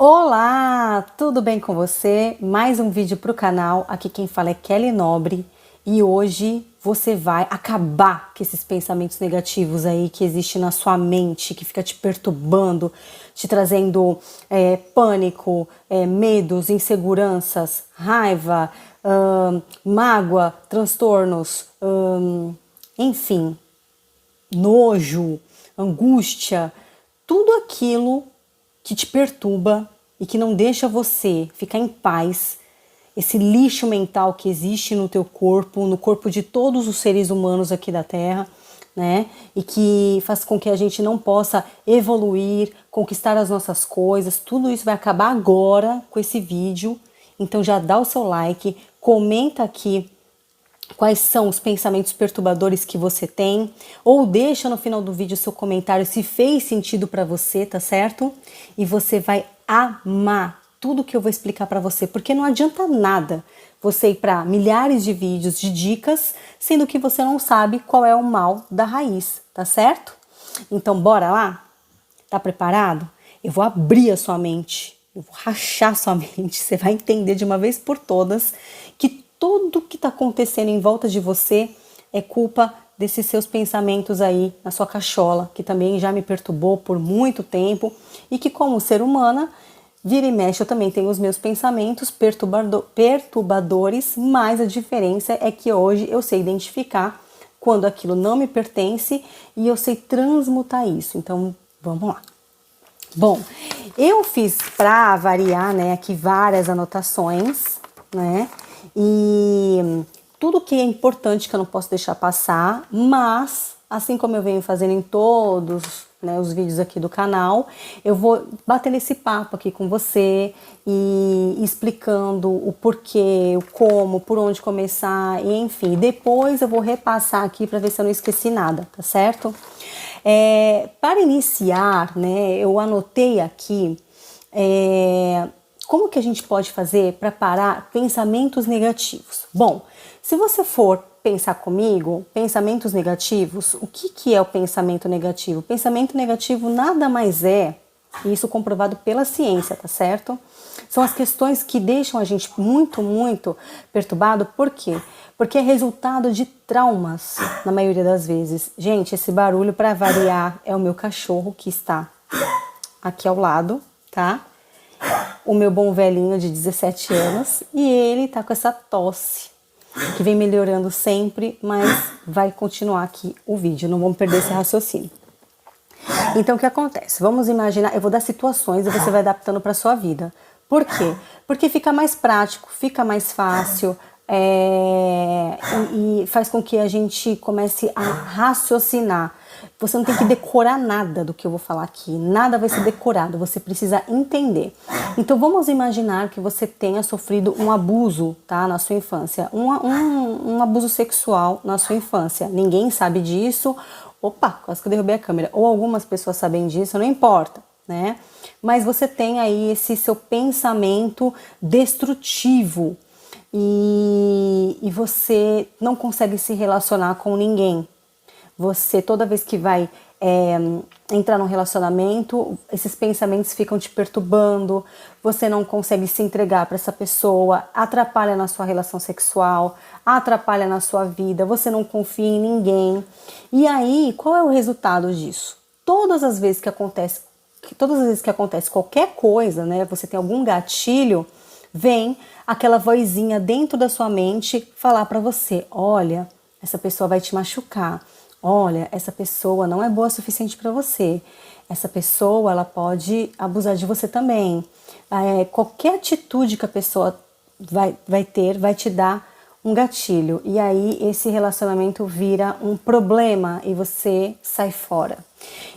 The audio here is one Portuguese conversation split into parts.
Olá, tudo bem com você? Mais um vídeo para o canal. Aqui quem fala é Kelly Nobre e hoje você vai acabar com esses pensamentos negativos aí que existem na sua mente, que fica te perturbando, te trazendo pânico, medos, inseguranças, raiva, mágoa, transtornos, enfim, nojo, angústia, tudo aquilo que te perturba e que não deixa você ficar em paz, esse lixo mental que existe no teu corpo, no corpo de todos os seres humanos aqui da Terra, né? E que faz com que a gente não possa evoluir, conquistar as nossas coisas. Tudo isso vai acabar agora com esse vídeo. Então já dá o seu like, comenta aqui quais são os pensamentos perturbadores que você tem, ou deixa no final do vídeo seu comentário se fez sentido para você, tá certo? E você vai amar tudo que eu vou explicar para você, porque não adianta nada você ir para milhares de vídeos de dicas, sendo que você não sabe qual é o mal da raiz, tá certo? Então bora lá? Tá preparado? Eu vou abrir a sua mente, eu vou rachar a sua mente, você vai entender de uma vez por todas que tudo que está acontecendo em volta de você é culpa desses seus pensamentos aí na sua cachola, que também já me perturbou por muito tempo e que como ser humana, vira e mexe, eu também tenho os meus pensamentos perturbadores, mas a diferença é que hoje eu sei identificar quando aquilo não me pertence e eu sei transmutar isso. Então, vamos lá. Bom, eu fiz para variar, né, aqui várias anotações, né? E tudo que é importante que eu não posso deixar passar, mas assim como eu venho fazendo em todos, né, os vídeos aqui do canal, eu vou bater nesse papo aqui com você e explicando o porquê, o como, por onde começar, e enfim, depois eu vou repassar aqui para ver se eu não esqueci nada, tá certo? Para iniciar, né, eu anotei aqui como que a gente pode fazer para parar pensamentos negativos? Bom, se você for pensar comigo, pensamentos negativos, o que é o pensamento negativo? O pensamento negativo nada mais é, isso comprovado pela ciência, tá certo? São as questões que deixam a gente muito perturbado. Por quê? Porque é resultado de traumas, na maioria das vezes. Gente, esse barulho, para variar, é o meu cachorro que está aqui ao lado, tá? O meu bom velhinho de 17 anos e ele tá com essa tosse que vem melhorando sempre, mas vai continuar aqui o vídeo, não vamos perder esse raciocínio. Então o que acontece? Vamos imaginar, eu vou dar situações e você vai adaptando para sua vida. Por quê? Porque fica mais prático, fica mais fácil e faz com que a gente comece a raciocinar. Você não tem que decorar nada do que eu vou falar aqui, nada vai ser decorado, você precisa entender. Então vamos imaginar que você tenha sofrido um abuso, tá, na sua infância, um abuso sexual na sua infância. Ninguém sabe disso, opa, quase que eu derrubei a câmera, ou algumas pessoas sabem disso, não importa, né? Mas você tem aí esse seu pensamento destrutivo e você não consegue se relacionar com ninguém. Você, toda vez que vai entrar num relacionamento, esses pensamentos ficam te perturbando, você não consegue se entregar para essa pessoa, atrapalha na sua relação sexual, atrapalha na sua vida, você não confia em ninguém. E aí, qual é o resultado disso? Todas as vezes que acontece qualquer coisa, né, você tem algum gatilho, vem aquela vozinha dentro da sua mente falar para você, olha, essa pessoa vai te machucar. Olha, essa pessoa não é boa o suficiente para você. Essa pessoa, ela pode abusar de você também. Qualquer atitude que a pessoa vai ter, vai te dar um gatilho. E aí, esse relacionamento vira um problema e você sai fora.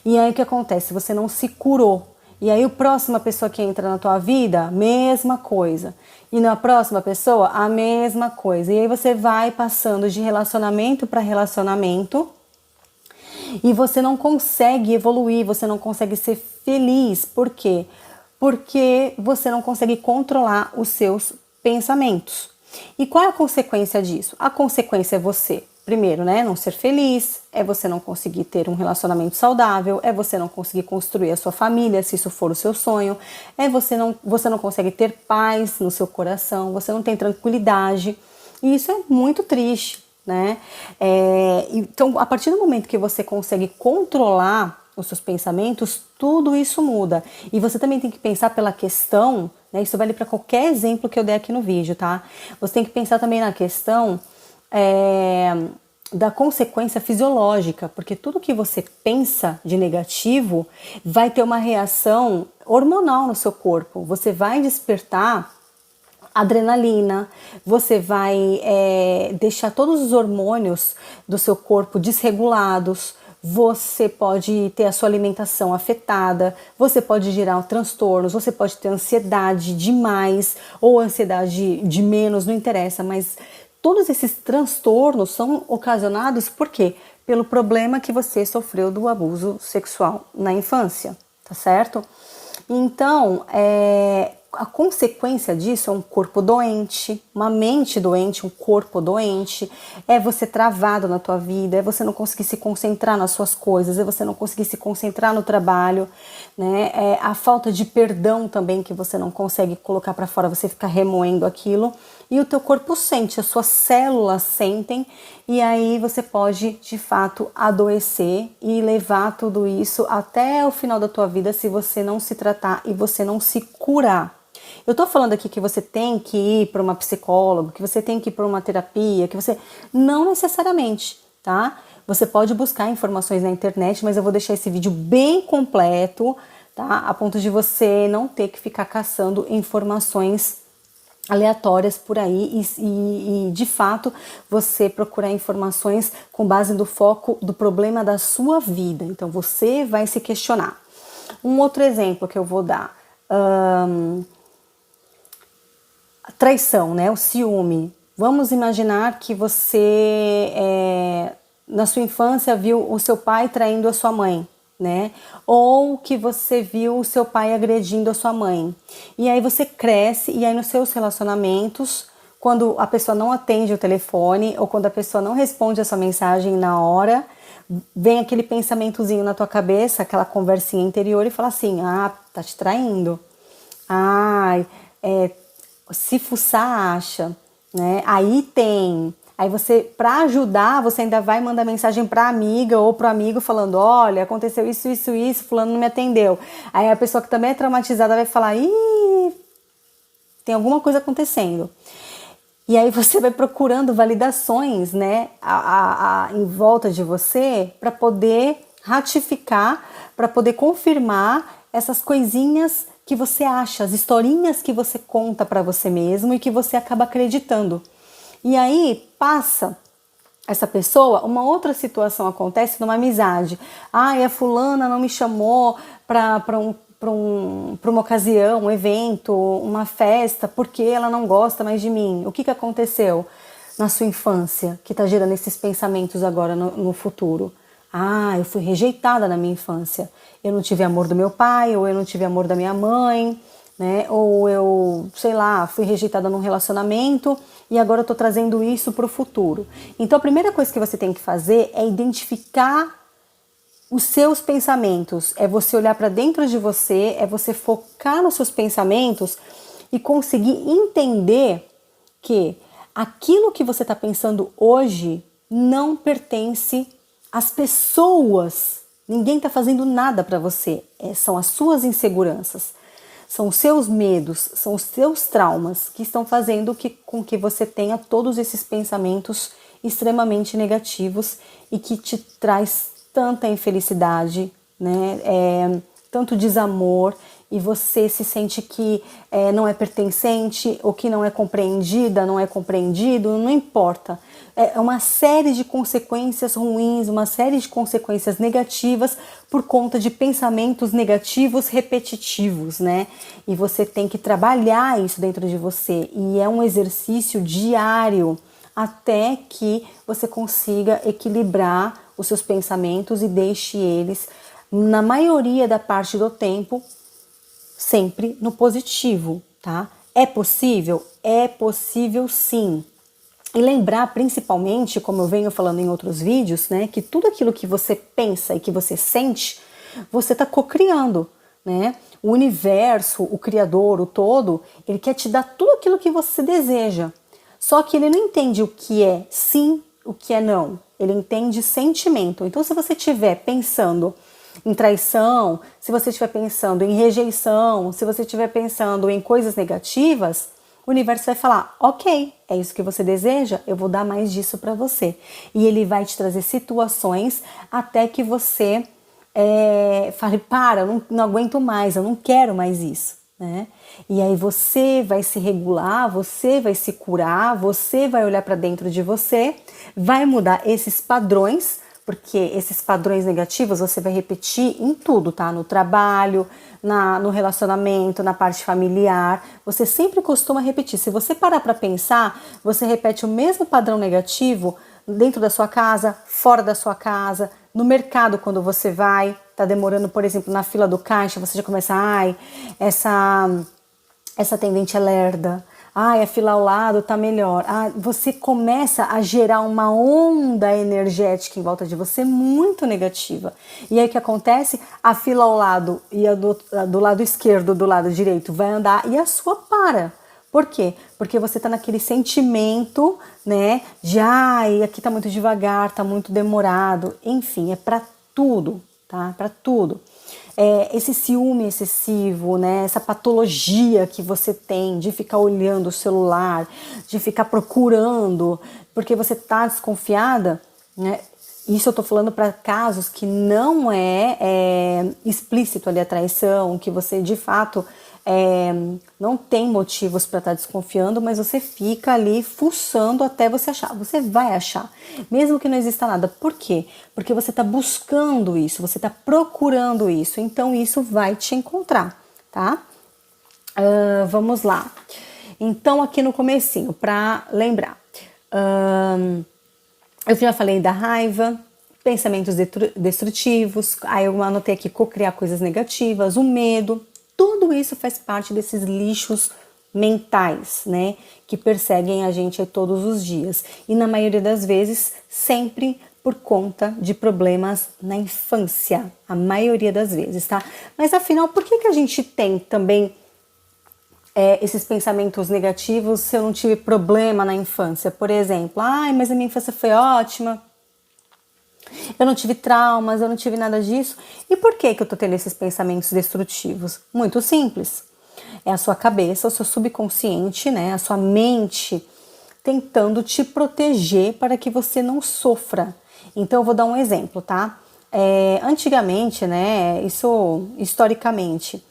E aí, o que acontece? Você não se curou. E aí, a próxima pessoa que entra na tua vida, mesma coisa. E na próxima pessoa, a mesma coisa. E aí, você vai passando de relacionamento para relacionamento. E você não consegue evoluir, você não consegue ser feliz. Por quê? Porque você não consegue controlar os seus pensamentos. E qual é a consequência disso? A consequência é você primeiro, né, não ser feliz, é você não conseguir ter um relacionamento saudável, é você não conseguir construir a sua família, se isso for o seu sonho, é você não consegue ter paz no seu coração, você não tem tranquilidade, e isso é muito triste, né? Então, a partir do momento que você consegue controlar os seus pensamentos, tudo isso muda. E você também tem que pensar pela questão, né? Isso vale para qualquer exemplo que eu der aqui no vídeo, tá? Você tem que pensar também na questão da consequência fisiológica, porque tudo que você pensa de negativo vai ter uma reação hormonal no seu corpo. Você vai despertar adrenalina, você vai deixar todos os hormônios do seu corpo desregulados, você pode ter a sua alimentação afetada, você pode gerar transtornos, você pode ter ansiedade demais ou ansiedade de menos, não interessa, mas todos esses transtornos são ocasionados por quê? Pelo problema que você sofreu do abuso sexual na infância, tá certo? Então, a consequência disso é um corpo doente, uma mente doente, um corpo doente, é você travado na tua vida, é você não conseguir se concentrar nas suas coisas, é você não conseguir se concentrar no trabalho, né? É a falta de perdão também que você não consegue colocar para fora, você fica remoendo aquilo e o teu corpo sente, as suas células sentem e aí você pode de fato adoecer e levar tudo isso até o final da tua vida se você não se tratar e você não se curar. Eu tô falando aqui que você tem que ir para uma psicóloga, que você tem que ir para uma terapia, que você... Não necessariamente, tá? Você pode buscar informações na internet, mas eu vou deixar esse vídeo bem completo, tá? A ponto de você não ter que ficar caçando informações aleatórias por aí e de fato você procurar informações com base no foco do problema da sua vida. Então você vai se questionar. Um outro exemplo que eu vou dar... A traição, né? O ciúme. Vamos imaginar que você, na sua infância, viu o seu pai traindo a sua mãe, né? Ou que você viu o seu pai agredindo a sua mãe. E aí você cresce, e aí nos seus relacionamentos, quando a pessoa não atende o telefone, ou quando a pessoa não responde a sua mensagem na hora, vem aquele pensamentozinho na tua cabeça, aquela conversinha interior, e fala assim, tá te traindo. Se fuçar, acha, né? Aí tem. Aí você, para ajudar, você ainda vai mandar mensagem para amiga ou pro amigo falando, olha, aconteceu isso, fulano não me atendeu. Aí a pessoa que também é traumatizada vai falar, tem alguma coisa acontecendo. E aí você vai procurando validações, né, em volta de você para poder ratificar, para poder confirmar essas coisinhas que você acha, as historinhas que você conta para você mesmo e que você acaba acreditando. E aí passa essa pessoa, uma outra situação acontece numa amizade. A fulana não me chamou para uma ocasião, um evento, uma festa, porque ela não gosta mais de mim. O que aconteceu na sua infância que está gerando esses pensamentos agora no futuro? Eu fui rejeitada na minha infância. Eu não tive amor do meu pai, ou eu não tive amor da minha mãe, né? Ou eu, sei lá, fui rejeitada num relacionamento e agora eu tô trazendo isso pro futuro. Então a primeira coisa que você tem que fazer é identificar os seus pensamentos. É você olhar para dentro de você, é você focar nos seus pensamentos e conseguir entender que aquilo que você está pensando hoje não pertence às pessoas. Ninguém está fazendo nada para você. São as suas inseguranças, são os seus medos, são os seus traumas que estão fazendo com que você tenha todos esses pensamentos extremamente negativos e que te traz tanta infelicidade, né? Tanto desamor, e você se sente que não é pertencente, ou que não é compreendida, não é compreendido, não importa. É uma série de consequências ruins, uma série de consequências negativas por conta de pensamentos negativos repetitivos, né? E você tem que trabalhar isso dentro de você, e é um exercício diário até que você consiga equilibrar os seus pensamentos e deixe eles, na maioria da parte do tempo, sempre no positivo, tá? É possível? É possível sim. E lembrar principalmente, como eu venho falando em outros vídeos, né, que tudo aquilo que você pensa e que você sente, você está cocriando, né? O universo, o Criador, o todo, ele quer te dar tudo aquilo que você deseja. Só que ele não entende o que é sim, o que é não. Ele entende sentimento. Então, se você estiver pensando em traição, se você estiver pensando em rejeição, se você estiver pensando em coisas negativas, o universo vai falar, ok, é isso que você deseja, eu vou dar mais disso para você. E ele vai te trazer situações até que você fale, para, eu não aguento mais, eu não quero mais isso. Né? E aí você vai se regular, você vai se curar, você vai olhar para dentro de você, vai mudar esses padrões, porque esses padrões negativos você vai repetir em tudo, tá? No trabalho, no relacionamento, na parte familiar, você sempre costuma repetir. Se você parar para pensar, você repete o mesmo padrão negativo dentro da sua casa, fora da sua casa, no mercado quando você vai, tá demorando, por exemplo, na fila do caixa, você já começa, ai, essa atendente é lerda, ai, a fila ao lado tá melhor. Ah, você começa a gerar uma onda energética em volta de você muito negativa. E aí o que acontece? A fila ao lado e a do lado esquerdo, do lado direito vai andar e a sua para. Por quê? Porque você tá naquele sentimento, né, de ai, aqui tá muito devagar, tá muito demorado. Enfim, é para tudo, tá? Para tudo. Esse ciúme excessivo, né? Essa patologia que você tem de ficar olhando o celular, de ficar procurando, porque você está desconfiada, né? Isso eu tô falando para casos que não é explícito ali a traição, que você de fato não tem motivos para estar desconfiando, mas você fica ali fuçando até você achar. Você vai achar, mesmo que não exista nada. Por quê? Porque você está buscando isso, você está procurando isso, então isso vai te encontrar, tá? Vamos lá. Então, aqui no comecinho, para lembrar, eu já falei da raiva, pensamentos destrutivos, aí eu anotei aqui cocriar coisas negativas, o medo. Tudo isso faz parte desses lixos mentais, né? Que perseguem a gente aí todos os dias. E na maioria das vezes, sempre por conta de problemas na infância. A maioria das vezes, tá? Mas afinal, por que a gente tem também esses pensamentos negativos se eu não tive problema na infância? Por exemplo, ai, mas a minha infância foi ótima. Eu não tive traumas, eu não tive nada disso. E por que eu tô tendo esses pensamentos destrutivos? Muito simples. É a sua cabeça, o seu subconsciente, né? A sua mente tentando te proteger para que você não sofra. Então eu vou dar um exemplo, tá? Antigamente, né? Isso historicamente,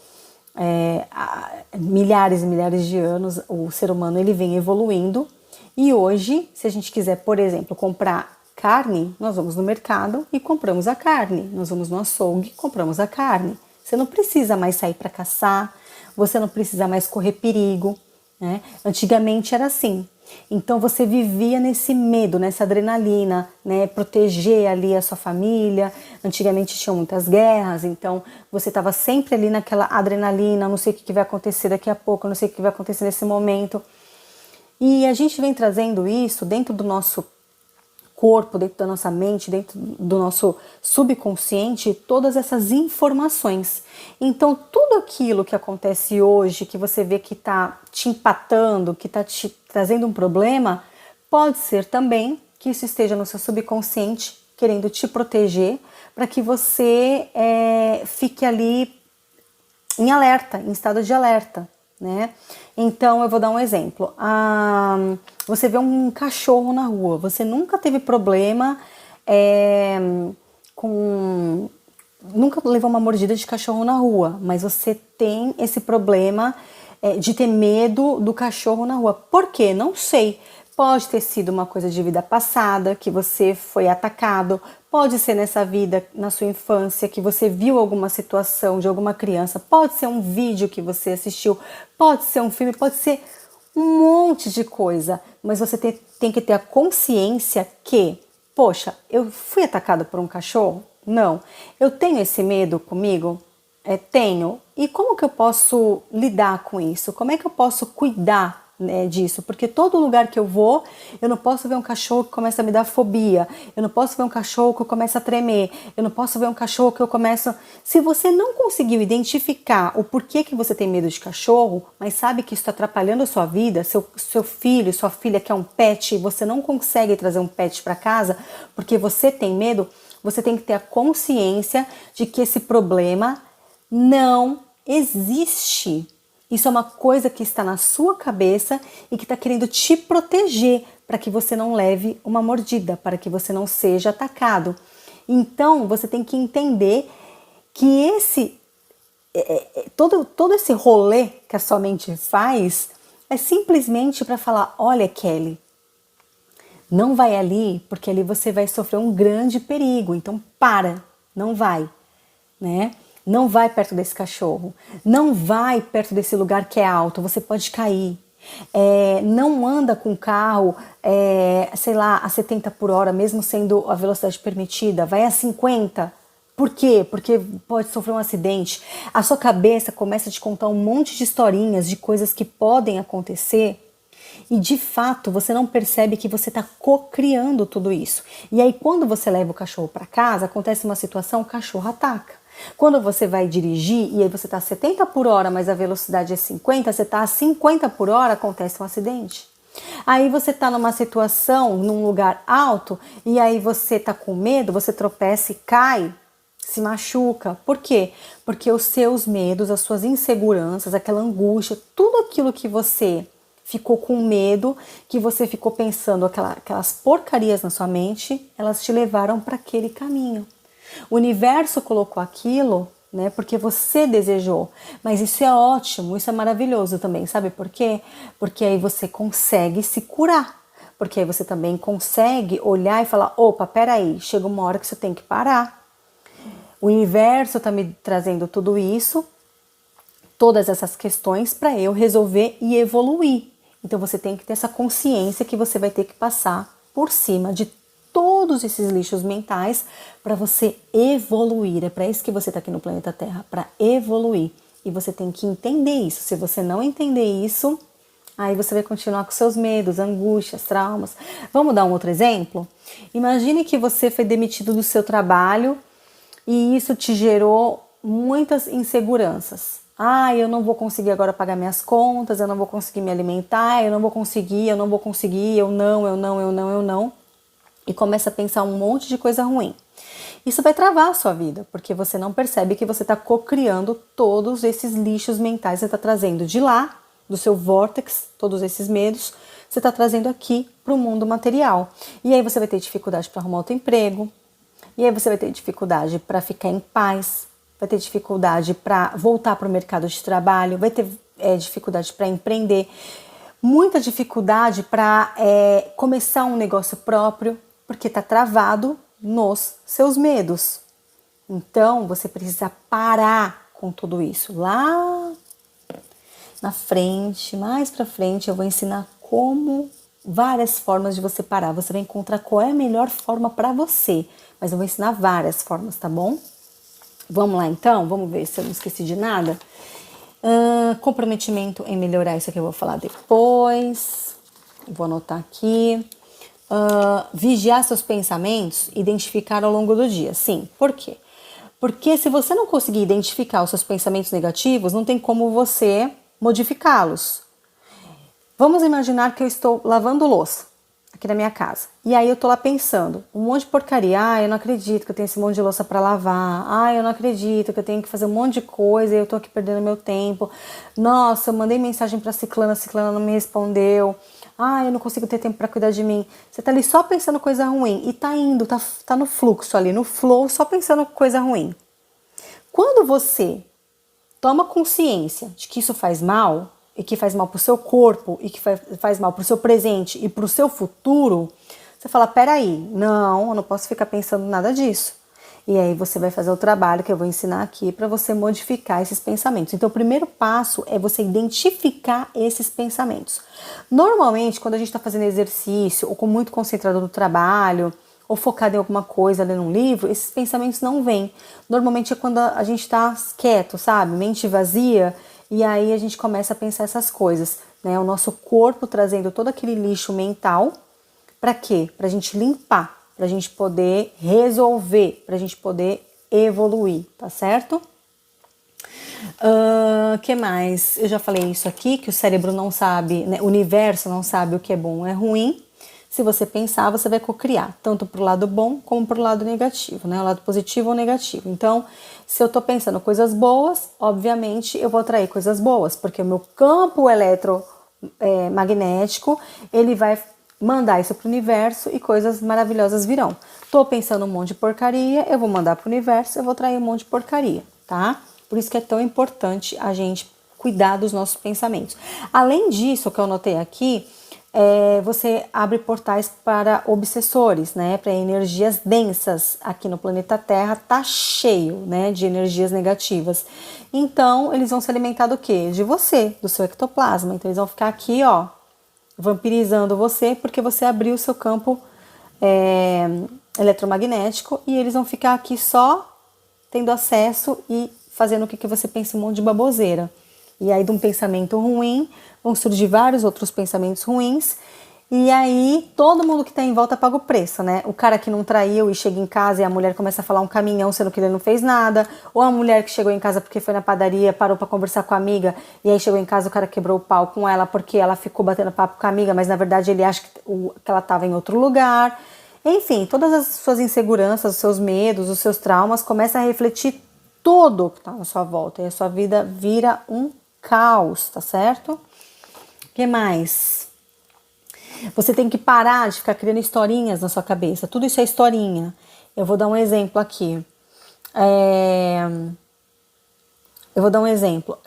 há milhares e milhares de anos, o ser humano ele vem evoluindo. E hoje, se a gente quiser, por exemplo, comprar carne, nós vamos no mercado e compramos a carne. Nós vamos no açougue e compramos a carne. Você não precisa mais sair para caçar, você não precisa mais correr perigo, né? Antigamente era assim. Então você vivia nesse medo, nessa adrenalina, né? Proteger ali a sua família. Antigamente tinham muitas guerras, então você estava sempre ali naquela adrenalina, não sei o que vai acontecer daqui a pouco, não sei o que vai acontecer nesse momento. E a gente vem trazendo isso dentro do nosso corpo, dentro da nossa mente, dentro do nosso subconsciente, todas essas informações. Então, tudo aquilo que acontece hoje, que você vê que está te empatando, que está te trazendo um problema, pode ser também que isso esteja no seu subconsciente, querendo te proteger, para que você fique ali em alerta, em estado de alerta, né? Então eu vou dar um exemplo. Você vê um cachorro na rua, você nunca teve problema nunca levou uma mordida de cachorro na rua, mas você tem esse problema de ter medo do cachorro na rua. Por quê? Não sei. Pode ter sido uma coisa de vida passada, que você foi atacado. Pode ser nessa vida, na sua infância, que você viu alguma situação de alguma criança. Pode ser um vídeo que você assistiu. Pode ser um filme, pode ser um monte de coisa. Mas você tem que ter a consciência que, poxa, eu fui atacado por um cachorro? Não. Eu tenho esse medo comigo? Tenho. E como que eu posso lidar com isso? Como é que eu posso cuidar, né, disso, porque todo lugar que eu vou, eu não posso ver um cachorro que começa a me dar fobia, eu não posso ver um cachorro que eu começo a tremer, eu não posso ver um cachorro que eu começo... Se você não conseguiu identificar o porquê que você tem medo de cachorro, mas sabe que isso está atrapalhando a sua vida, seu filho, sua filha quer um pet, e você não consegue trazer um pet para casa porque você tem medo, você tem que ter a consciência de que esse problema não existe. Isso é uma coisa que está na sua cabeça e que está querendo te proteger para que você não leve uma mordida, para que você não seja atacado. Então, você tem que entender que todo esse rolê que a sua mente faz é simplesmente para falar, olha, Kelly, não vai ali, porque ali você vai sofrer um grande perigo. Então, não vai, né? Não vai perto desse cachorro, não vai perto desse lugar que é alto, você pode cair. Não anda com o carro, sei lá, a 70 por hora, mesmo sendo a velocidade permitida, vai a 50. Por quê? Porque pode sofrer um acidente. A sua cabeça começa a te contar um monte de historinhas de coisas que podem acontecer e de fato você não percebe que você está co-criando tudo isso. E aí quando você leva o cachorro para casa, acontece uma situação, o cachorro ataca. Quando você vai dirigir e aí você está a 70 por hora, mas a velocidade é 50, você está a 50 por hora, acontece um acidente. Aí você está numa situação, num lugar alto, e aí você está com medo, você tropeça e cai, se machuca. Por quê? Porque os seus medos, as suas inseguranças, aquela angústia, tudo aquilo que você ficou com medo, que você ficou pensando aquelas porcarias na sua mente, elas te levaram para aquele caminho. O universo colocou aquilo, né, porque você desejou. Mas isso é ótimo, isso é maravilhoso também. Sabe por quê? Porque aí você consegue se curar. Porque aí você também consegue olhar e falar, opa, peraí, chega uma hora que você tem que parar. O universo está me trazendo tudo isso, todas essas questões para eu resolver e evoluir. Então você tem que ter essa consciência que você vai ter que passar por cima de todos esses lixos mentais para você evoluir. É para isso que você está aqui no planeta Terra, para evoluir. E você tem que entender isso. Se você não entender isso, aí você vai continuar com seus medos, angústias, traumas. Vamos dar um outro exemplo? Imagine que você foi demitido do seu trabalho e isso te gerou muitas inseguranças. Eu não vou conseguir agora pagar minhas contas, eu não vou conseguir me alimentar, eu não vou conseguir, eu não. E começa a pensar um monte de coisa ruim. Isso vai travar a sua vida, porque você não percebe que você está co-criando todos esses lixos mentais, você está trazendo de lá, do seu vórtex, todos esses medos, você está trazendo aqui para o mundo material. E aí você vai ter dificuldade para arrumar outro emprego, e aí você vai ter dificuldade para ficar em paz, vai ter dificuldade para voltar para o mercado de trabalho, vai ter dificuldade para empreender, muita dificuldade para começar um negócio próprio, porque está travado nos seus medos. Então, você precisa parar com tudo isso. Lá na frente, mais para frente, eu vou ensinar várias formas de você parar. Você vai encontrar qual é a melhor forma para você. Mas eu vou ensinar várias formas, tá bom? Vamos lá então? Vamos ver se eu não esqueci de nada. Comprometimento em melhorar, isso aqui eu vou falar depois. Vou anotar aqui. Vigiar seus pensamentos, identificar ao longo do dia. Sim, por quê? Porque se você não conseguir identificar os seus pensamentos negativos, não tem como você modificá-los. Vamos imaginar que eu estou lavando louça aqui na minha casa. E aí eu tô lá pensando, um monte de porcaria. Eu não acredito que eu tenho esse monte de louça para lavar. Eu não acredito que eu tenho que fazer um monte de coisa e eu tô aqui perdendo meu tempo. Nossa, eu mandei mensagem para a ciclana não me respondeu. Eu não consigo ter tempo para cuidar de mim. Você tá ali só pensando coisa ruim e tá indo, tá no fluxo ali, no flow, só pensando coisa ruim. Quando você toma consciência de que isso faz mal, e que faz mal pro seu corpo, e que faz mal pro seu presente e pro seu futuro, você fala, peraí, não, eu não posso ficar pensando nada disso. E aí você vai fazer o trabalho que eu vou ensinar aqui para você modificar esses pensamentos. Então o primeiro passo é você identificar esses pensamentos. Normalmente, quando a gente está fazendo exercício, ou muito concentrado no trabalho, ou focado em alguma coisa, lendo um livro, esses pensamentos não vêm. Normalmente é quando a gente está quieto, sabe? Mente vazia, E aí a gente começa a pensar essas coisas, né? O nosso corpo trazendo todo aquele lixo mental, para quê? Pra gente limpar, pra gente poder resolver, pra gente poder evoluir, tá certo? Que mais? Eu já falei isso aqui, que o cérebro não sabe, né? O universo não sabe o que é bom ou é ruim. Se você pensar, você vai cocriar, tanto para o lado bom como para o lado negativo, né? O lado positivo ou negativo. Então, se eu estou pensando coisas boas, obviamente eu vou atrair coisas boas, porque o meu campo eletromagnético, ele vai mandar isso para o universo e coisas maravilhosas virão. Estou pensando um monte de porcaria, eu vou mandar para o universo, eu vou atrair um monte de porcaria, tá? Por isso que é tão importante a gente cuidar dos nossos pensamentos. Além disso, o que eu notei aqui, você abre portais para obsessores, né? Para energias densas. Aqui no planeta Terra tá cheio, né? De energias negativas. Então, eles vão se alimentar do quê? De você, do seu ectoplasma. Então, eles vão ficar aqui, ó, vampirizando você, porque você abriu o seu campo eletromagnético, e eles vão ficar aqui só tendo acesso e fazendo o que você pensa um monte de baboseira. E aí, de um pensamento ruim, vão surgir vários outros pensamentos ruins. E aí, todo mundo que tá em volta paga o preço, né? O cara que não traiu e chega em casa e a mulher começa a falar um caminhão, sendo que ele não fez nada. Ou a mulher que chegou em casa porque foi na padaria, parou pra conversar com a amiga, e aí chegou em casa, o cara quebrou o pau com ela porque ela ficou batendo papo com a amiga, mas na verdade ele acha que ela tava em outro lugar. Enfim, todas as suas inseguranças, os seus medos, os seus traumas começam a refletir tudo que tá na sua volta. E a sua vida vira um caos, tá certo? O que mais? Você tem que parar de ficar criando historinhas na sua cabeça. Tudo isso é historinha. Eu vou dar um exemplo aqui. Eu vou dar um exemplo.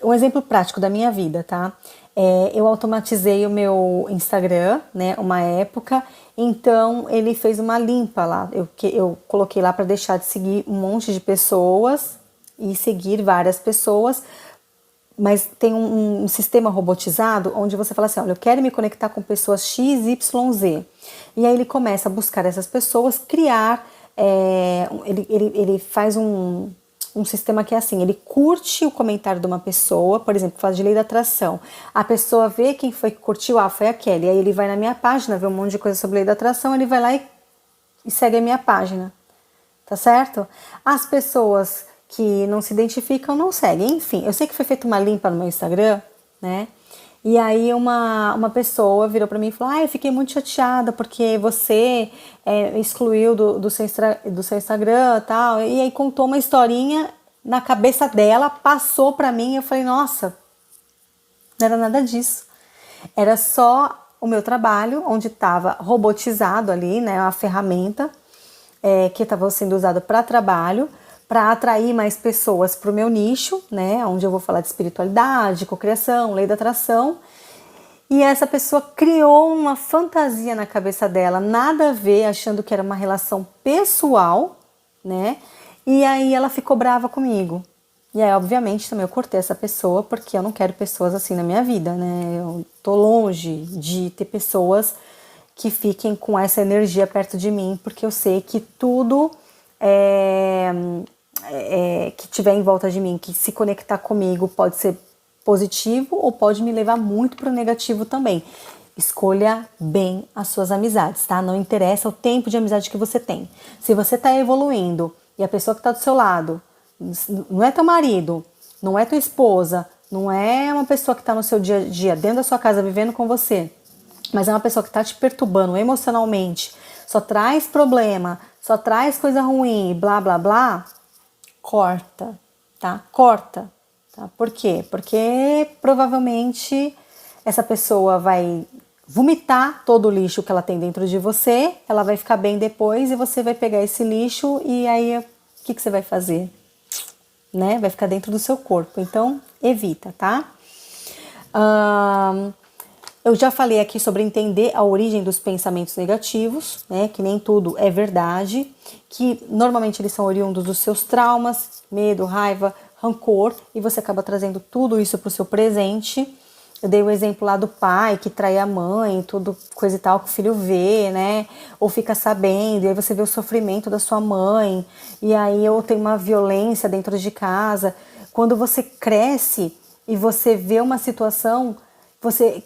Um exemplo prático da minha vida, tá? Eu automatizei o meu Instagram, né? Uma época. Então, ele fez uma limpa lá. Eu coloquei lá para deixar de seguir um monte de pessoas e seguir várias pessoas. Mas tem um sistema robotizado onde você fala assim, olha, eu quero me conectar com pessoas X, Y, Z. E aí ele começa a buscar essas pessoas, criar, ele faz um sistema que é assim, ele curte o comentário de uma pessoa, por exemplo, faz de lei da atração. A pessoa vê quem foi que curtiu, foi aquele. Aí ele vai na minha página, vê um monte de coisa sobre lei da atração, ele vai lá e segue a minha página, tá certo? As pessoas que não se identificam, não seguem. Enfim, eu sei que foi feita uma limpa no meu Instagram, né? E aí uma pessoa virou pra mim e falou, eu fiquei muito chateada porque você excluiu do seu Instagram e tal. E aí contou uma historinha na cabeça dela, passou pra mim e eu falei, nossa, não era nada disso. Era só o meu trabalho, onde estava robotizado ali, né? A ferramenta que estava sendo usada para trabalho, para atrair mais pessoas para o meu nicho, né, onde eu vou falar de espiritualidade, cocriação, lei da atração. E essa pessoa criou uma fantasia na cabeça dela, nada a ver, achando que era uma relação pessoal, né? E aí ela ficou brava comigo. E aí, obviamente, também eu cortei essa pessoa, porque eu não quero pessoas assim na minha vida, né? Eu tô longe de ter pessoas que fiquem com essa energia perto de mim, porque eu sei que tudo que tiver em volta de mim, que se conectar comigo, pode ser positivo ou pode me levar muito para o negativo também. Escolha bem as suas amizades, tá? Não interessa o tempo de amizade que você tem. Se você tá evoluindo e a pessoa que tá do seu lado não é teu marido, não é tua esposa, não é uma pessoa que tá no seu dia a dia, dentro da sua casa, vivendo com você, mas é uma pessoa que tá te perturbando emocionalmente, só traz problema, só traz coisa ruim, blá, blá, blá, corta, tá? Corta, tá? Por quê? Porque provavelmente essa pessoa vai vomitar todo o lixo que ela tem dentro de você, ela vai ficar bem depois e você vai pegar esse lixo e aí o que você vai fazer? Né? Vai ficar dentro do seu corpo, então evita, tá? Eu já falei aqui sobre entender a origem dos pensamentos negativos, né? Que nem tudo é verdade, que normalmente eles são oriundos dos seus traumas, medo, raiva, rancor, e você acaba trazendo tudo isso para o seu presente. Eu dei o exemplo lá do pai que trai a mãe, tudo coisa e tal, que o filho vê, né? Ou fica sabendo, e aí você vê o sofrimento da sua mãe, e aí ou tem uma violência dentro de casa. Quando você cresce, e você vê uma situação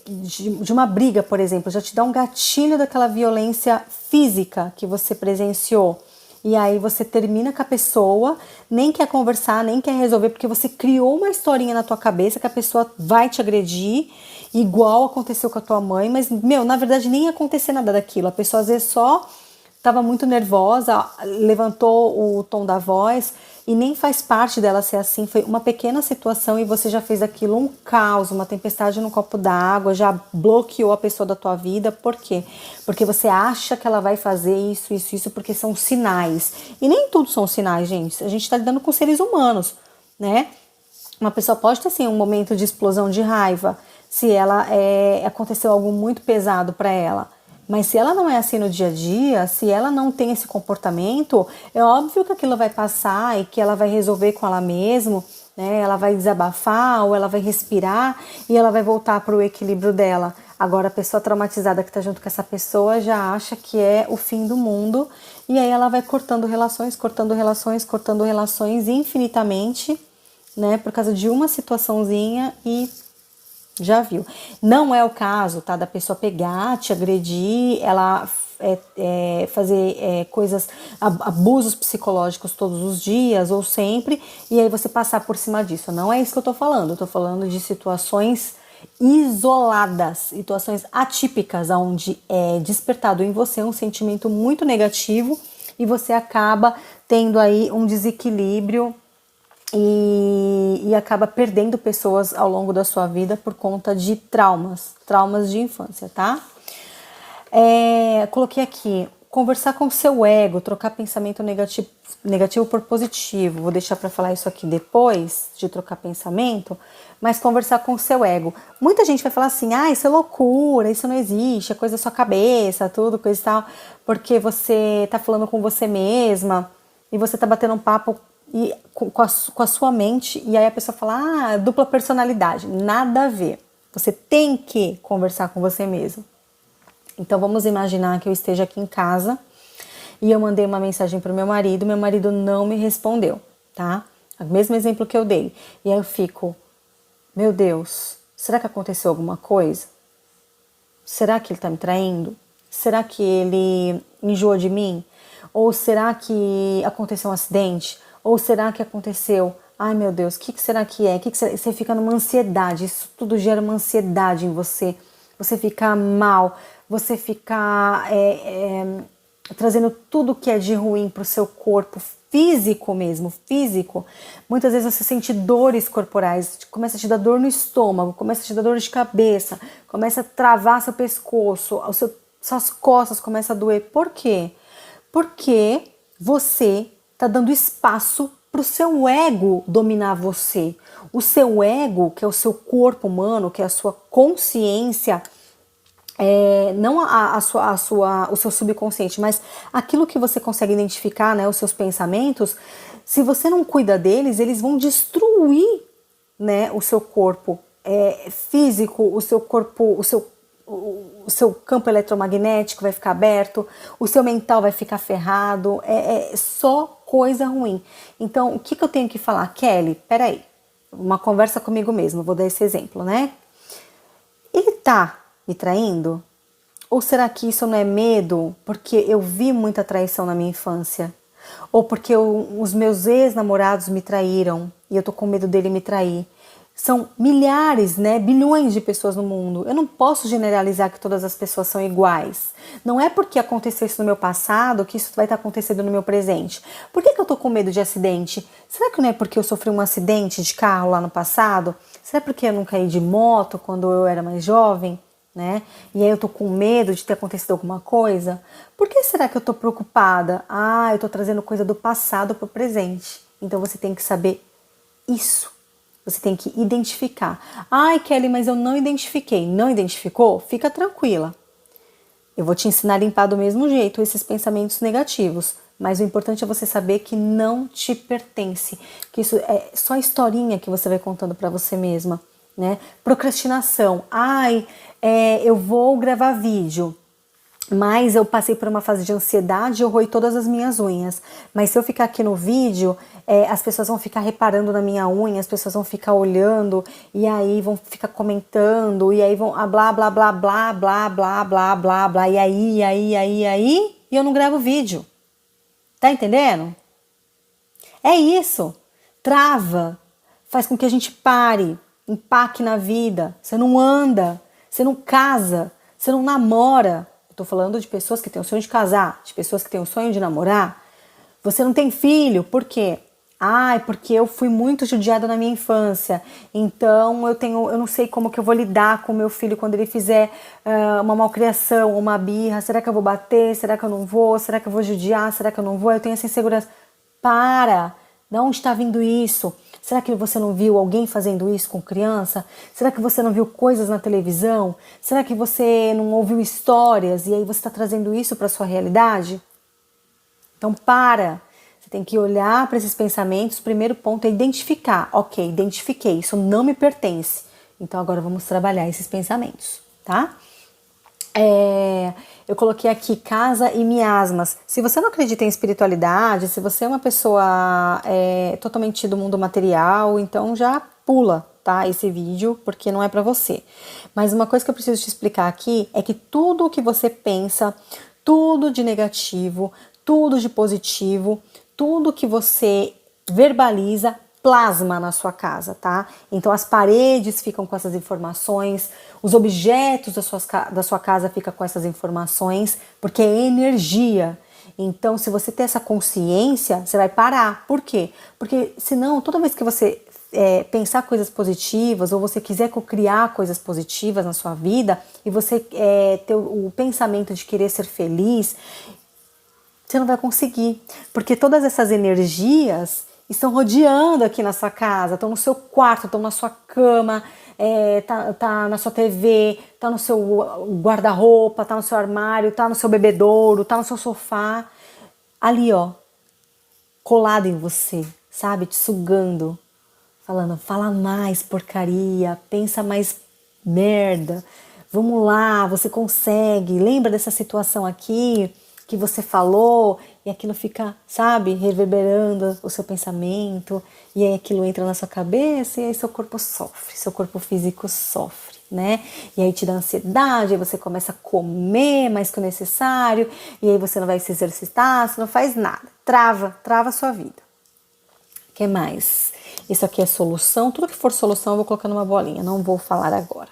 de uma briga, por exemplo, já te dá um gatilho daquela violência física que você presenciou. E aí você termina com a pessoa, nem quer conversar, nem quer resolver, porque você criou uma historinha na tua cabeça que a pessoa vai te agredir, igual aconteceu com a tua mãe, mas, na verdade nem ia acontecer nada daquilo. A pessoa às vezes só estava muito nervosa, levantou o tom da voz e nem faz parte dela ser assim. Foi uma pequena situação e você já fez aquilo um caos, uma tempestade no copo d'água, já bloqueou a pessoa da tua vida. Por quê? Porque você acha que ela vai fazer isso, porque são sinais. E nem tudo são sinais, gente. A gente está lidando com seres humanos, né? Uma pessoa pode ter, assim, um momento de explosão de raiva, se ela aconteceu algo muito pesado para ela. Mas se ela não é assim no dia a dia, se ela não tem esse comportamento, é óbvio que aquilo vai passar e que ela vai resolver com ela mesma, né? Ela vai desabafar ou ela vai respirar e ela vai voltar para o equilíbrio dela. Agora a pessoa traumatizada que está junto com essa pessoa já acha que é o fim do mundo e aí ela vai cortando relações infinitamente, né? Por causa de uma situaçãozinha e já viu. Não é o caso, tá? Da pessoa pegar, te agredir, ela fazer coisas, abusos psicológicos todos os dias ou sempre, e aí você passar por cima disso. Não é isso que eu tô falando. Eu tô falando de situações isoladas, situações atípicas, onde é despertado em você um sentimento muito negativo e você acaba tendo aí um desequilíbrio e acaba perdendo pessoas ao longo da sua vida por conta de traumas de infância, tá? Coloquei aqui, conversar com o seu ego, trocar pensamento negativo por positivo. Vou deixar para falar isso aqui depois, de trocar pensamento, mas conversar com o seu ego. Muita gente vai falar assim, isso é loucura, isso não existe, é coisa da sua cabeça, tudo, coisa e tal, porque você tá falando com você mesma e você tá batendo um papo com a sua mente, e aí a pessoa fala, dupla personalidade. Nada a ver. Você tem que conversar com você mesmo. Então vamos imaginar que eu esteja aqui em casa e eu mandei uma mensagem pro meu marido não me respondeu, tá? O mesmo exemplo que eu dei. E aí eu fico, meu Deus, será que aconteceu alguma coisa? Será que ele tá me traindo? Será que ele enjoou de mim? Ou será que aconteceu um acidente? Ou será que aconteceu? Ai, meu Deus, o que será que é? Você fica numa ansiedade, isso tudo gera uma ansiedade em você. Você fica mal, você fica trazendo tudo que é de ruim para o seu corpo físico mesmo, físico. Muitas vezes você sente dores corporais, começa a te dar dor no estômago, começa a te dar dor de cabeça, começa a travar seu pescoço, suas costas começam a doer. Por quê? Porque você está dando espaço para o seu ego dominar você. O seu ego, que é o seu corpo humano, que é a sua consciência, não o seu subconsciente, mas aquilo que você consegue identificar, né, os seus pensamentos, se você não cuida deles, eles vão destruir, né, o seu corpo físico, o seu corpo, o seu campo eletromagnético vai ficar aberto, o seu mental vai ficar ferrado, é só coisa ruim. Então, o que eu tenho que falar? Kelly, peraí, uma conversa comigo mesma, vou dar esse exemplo, né? Ele tá me traindo? Ou será que isso não é medo porque eu vi muita traição na minha infância? Ou porque os meus ex-namorados me traíram e eu tô com medo dele me trair? São milhares, né, bilhões de pessoas no mundo. Eu não posso generalizar que todas as pessoas são iguais. Não é porque aconteceu isso no meu passado que isso vai estar acontecendo no meu presente. Por que eu tô com medo de acidente? Será que não é porque eu sofri um acidente de carro lá no passado? Será porque eu não caí de moto quando eu era mais jovem? Né? E aí eu tô com medo de ter acontecido alguma coisa? Por que será que eu tô preocupada? Eu tô trazendo coisa do passado pro presente. Então você tem que saber isso. Você tem que identificar. Ai, Kelly, mas eu não identifiquei. Não identificou? Fica tranquila. Eu vou te ensinar a limpar do mesmo jeito esses pensamentos negativos. Mas o importante é você saber que não te pertence. Que isso é só historinha que você vai contando pra você mesma. Né? Procrastinação. Eu vou gravar vídeo. Mas eu passei por uma fase de ansiedade e eu roí todas as minhas unhas. Mas se eu ficar aqui no vídeo, as pessoas vão ficar reparando na minha unha, as pessoas vão ficar olhando, e aí vão ficar comentando, e aí vão blá, blá, blá, blá, blá, blá, blá, blá, blá, e aí, e eu não gravo vídeo. Tá entendendo? É isso. Trava. Faz com que a gente pare, empaque na vida. Você não anda, você não casa, você não namora. Tô falando de pessoas que têm o sonho de casar, de pessoas que têm o sonho de namorar. Você não tem filho, por quê? Porque eu fui muito judiada na minha infância. Então eu não sei como que eu vou lidar com o meu filho quando ele fizer uma malcriação, uma birra. Será que eu vou bater? Será que eu não vou? Será que eu vou judiar? Será que eu não vou? Eu tenho essa insegurança. Para! De onde está vindo isso? Será que você não viu alguém fazendo isso com criança? Será que você não viu coisas na televisão? Será que você não ouviu histórias e aí você está trazendo isso para a sua realidade? Então para! Você tem que olhar para esses pensamentos. O primeiro ponto é identificar. Ok, identifiquei, isso não me pertence. Então agora vamos trabalhar esses pensamentos, tá? Eu coloquei aqui casa e miasmas. Se você não acredita em espiritualidade, se você é uma pessoa totalmente do mundo material, então já pula, tá, esse vídeo, porque não é pra você. Mas uma coisa que eu preciso te explicar aqui é que tudo o que você pensa, tudo de negativo, tudo de positivo, tudo que você verbaliza, plasma na sua casa, tá? Então as paredes ficam com essas informações, os objetos da sua casa ficam com essas informações, porque é energia. Então, se você ter essa consciência, você vai parar. Por quê? Porque senão, toda vez que você pensar coisas positivas, ou você quiser criar coisas positivas na sua vida, e você ter o pensamento de querer ser feliz, você não vai conseguir. Porque todas essas energias estão rodeando aqui na sua casa, estão no seu quarto, estão na sua cama, tá na sua TV, tá no seu guarda-roupa, tá no seu armário, tá no seu bebedouro, tá no seu sofá, ali ó, colado em você, sabe, te sugando, falando, fala mais porcaria, pensa mais merda, vamos lá, você consegue, lembra dessa situação aqui que você falou, e aquilo fica, sabe, reverberando o seu pensamento, e aí aquilo entra na sua cabeça, e aí seu corpo sofre, seu corpo físico sofre, né? E aí te dá ansiedade, aí você começa a comer mais que o necessário, e aí você não vai se exercitar, você não faz nada, trava a sua vida. O que mais? Isso aqui é solução, tudo que for solução eu vou colocar numa bolinha, não vou falar agora.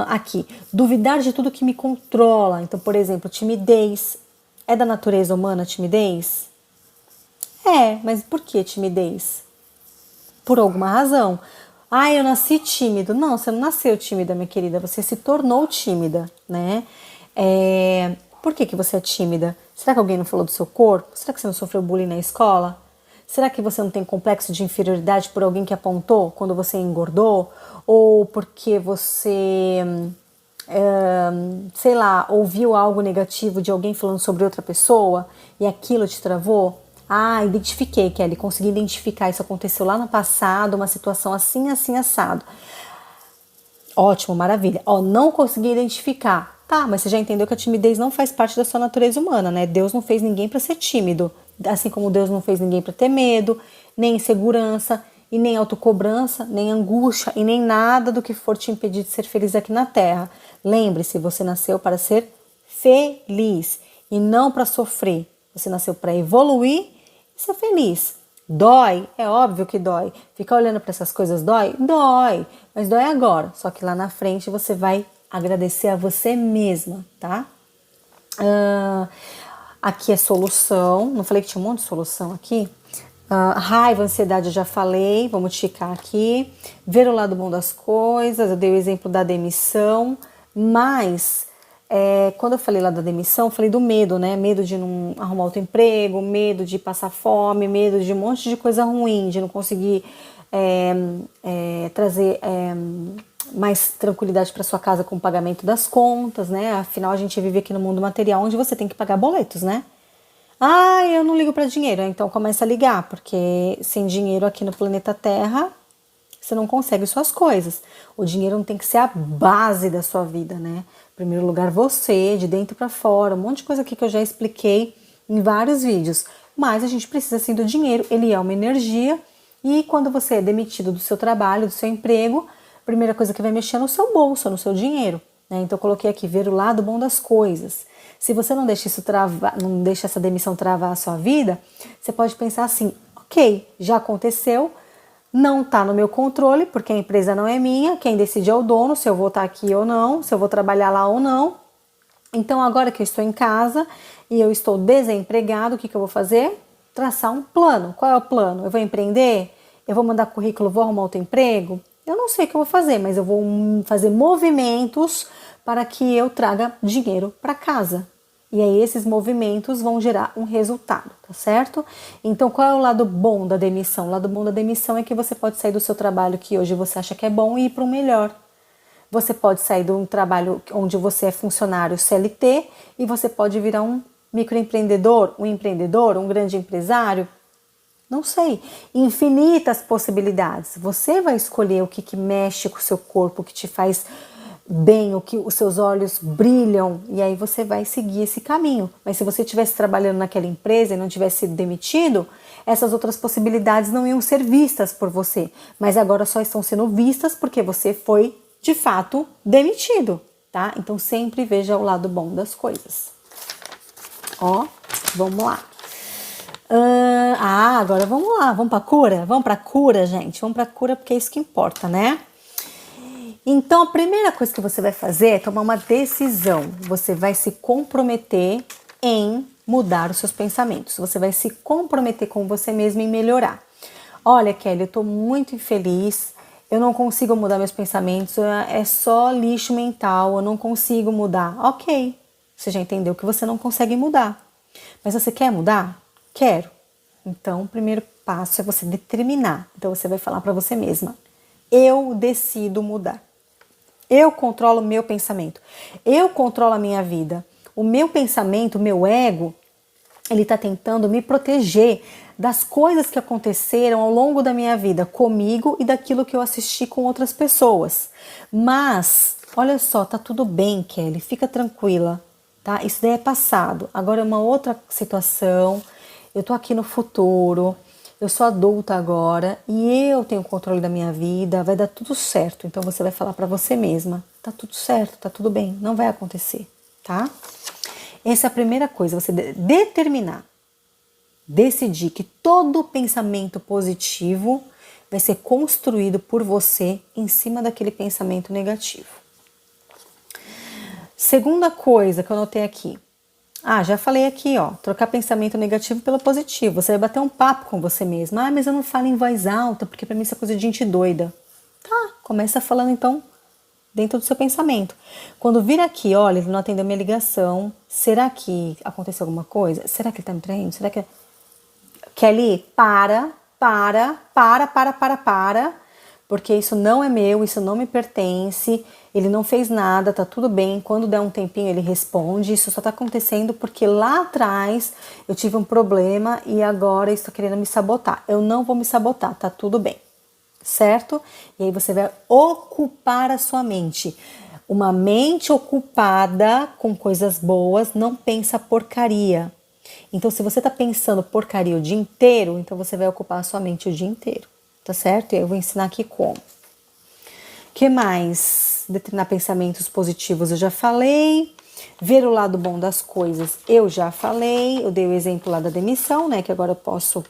Aqui, duvidar de tudo que me controla. Então, por exemplo, timidez. É da natureza humana a timidez? Mas por que timidez? Por alguma razão. Eu nasci tímido. Não, você não nasceu tímida, minha querida. Você se tornou tímida, né? Por que você é tímida? Será que alguém não falou do seu corpo? Será que você não sofreu bullying na escola? Será que você não tem complexo de inferioridade por alguém que apontou quando você engordou? Ou porque você, sei lá, ouviu algo negativo de alguém falando sobre outra pessoa e aquilo te travou? Identifiquei, Kelly, consegui identificar. Isso aconteceu lá no passado, uma situação assim, assim, assado. Ótimo, maravilha. Não consegui identificar. Tá, mas você já entendeu que a timidez não faz parte da sua natureza humana, né? Deus não fez ninguém para ser tímido. Assim como Deus não fez ninguém para ter medo, nem insegurança, e nem autocobrança, nem angústia, e nem nada do que for te impedir de ser feliz aqui na Terra. Lembre-se, você nasceu para ser feliz e não para sofrer. Você nasceu para evoluir e ser feliz. Dói? É óbvio que dói. Ficar olhando para essas coisas dói? Dói. Mas dói agora. Só que lá na frente você vai agradecer a você mesma, tá? Aqui é solução. Não falei que tinha um monte de solução aqui? Raiva, ansiedade, eu já falei. Vamos ticar aqui. Ver o lado bom das coisas. Eu dei o exemplo da demissão. Mas, quando eu falei lá da demissão, eu falei do medo, né? Medo de não arrumar outro emprego, medo de passar fome, medo de um monte de coisa ruim, de não conseguir trazer mais tranquilidade para sua casa com o pagamento das contas, né? Afinal, a gente vive aqui no mundo material onde você tem que pagar boletos, né? Eu não ligo para dinheiro, então começa a ligar, porque sem dinheiro aqui no planeta Terra você não consegue suas coisas. O dinheiro não tem que ser a base da sua vida, né? Em primeiro lugar, você, de dentro para fora, um monte de coisa aqui que eu já expliquei em vários vídeos. Mas a gente precisa sim do dinheiro, ele é uma energia. E quando você é demitido do seu trabalho, do seu emprego, a primeira coisa que vai mexer é no seu bolso, no seu dinheiro, né? Então eu coloquei aqui, ver o lado bom das coisas. Se você não deixa isso travar, não deixa essa demissão travar a sua vida, você pode pensar assim, ok, já aconteceu, não está no meu controle, porque a empresa não é minha, quem decide é o dono, se eu vou estar aqui ou não, se eu vou trabalhar lá ou não. Então agora que eu estou em casa e eu estou desempregado, o que eu vou fazer? Traçar um plano. Qual é o plano? Eu vou empreender? Eu vou mandar currículo, vou arrumar outro emprego? Eu não sei o que eu vou fazer, mas eu vou fazer movimentos para que eu traga dinheiro para casa. E aí esses movimentos vão gerar um resultado, tá certo? Então qual é o lado bom da demissão? O lado bom da demissão é que você pode sair do seu trabalho que hoje você acha que é bom e ir para um melhor. Você pode sair de um trabalho onde você é funcionário CLT e você pode virar um microempreendedor, um grande empresário. Não sei, infinitas possibilidades. Você vai escolher o que mexe com o seu corpo, o que te faz bem, o que os seus olhos brilham, e aí você vai seguir esse caminho. Mas se você estivesse trabalhando naquela empresa e não tivesse sido demitido, essas outras possibilidades não iam ser vistas por você. Mas agora só estão sendo vistas porque você foi, de fato, demitido, tá? Então sempre veja o lado bom das coisas. Ó, vamos lá. Agora vamos lá, vamos pra cura? Vamos pra cura, gente. Vamos pra cura porque é isso que importa, né? Então, a primeira coisa que você vai fazer é tomar uma decisão. Você vai se comprometer em mudar os seus pensamentos. Você vai se comprometer com você mesmo em melhorar. Olha, Kelly, eu tô muito infeliz. Eu não consigo mudar meus pensamentos. É só lixo mental. Eu não consigo mudar. Ok, você já entendeu que você não consegue mudar. Mas você quer mudar? Quero. Então, o primeiro passo é você determinar. Então, você vai falar para você mesma: eu decido mudar. Eu controlo o meu pensamento. Eu controlo a minha vida. O meu pensamento, o meu ego, ele está tentando me proteger das coisas que aconteceram ao longo da minha vida comigo e daquilo que eu assisti com outras pessoas. Mas, olha só, tá tudo bem, Kelly, fica tranquila, tá? Isso daí é passado. Agora é uma outra situação. Eu tô aqui no futuro. Eu sou adulta agora e eu tenho o controle da minha vida, vai dar tudo certo. Então você vai falar para você mesma: tá tudo certo, tá tudo bem, não vai acontecer, tá? Essa é a primeira coisa, você determinar, decidir que todo pensamento positivo vai ser construído por você em cima daquele pensamento negativo. Segunda coisa que eu anotei aqui. Já falei aqui, ó, trocar pensamento negativo pelo positivo. Você vai bater um papo com você mesma. Mas eu não falo em voz alta, porque pra mim isso é coisa de gente doida. Tá, começa falando então dentro do seu pensamento. Quando vir aqui, olha, ele não atendeu minha ligação. Será que aconteceu alguma coisa? Será que ele tá me traindo? Será que... Kelly, para. Porque isso não é meu, isso não me pertence, ele não fez nada, tá tudo bem, quando der um tempinho ele responde, isso só tá acontecendo porque lá atrás eu tive um problema e agora estou querendo me sabotar. Eu não vou me sabotar, tá tudo bem, certo? E aí você vai ocupar a sua mente. Uma mente ocupada com coisas boas não pensa porcaria. Então se você tá pensando porcaria o dia inteiro, então você vai ocupar a sua mente o dia inteiro. Tá certo? Eu vou ensinar aqui como. Que mais? Determinar pensamentos positivos eu já falei. Ver o lado bom das coisas eu já falei. Eu dei o exemplo lá da demissão, né? Que agora eu posso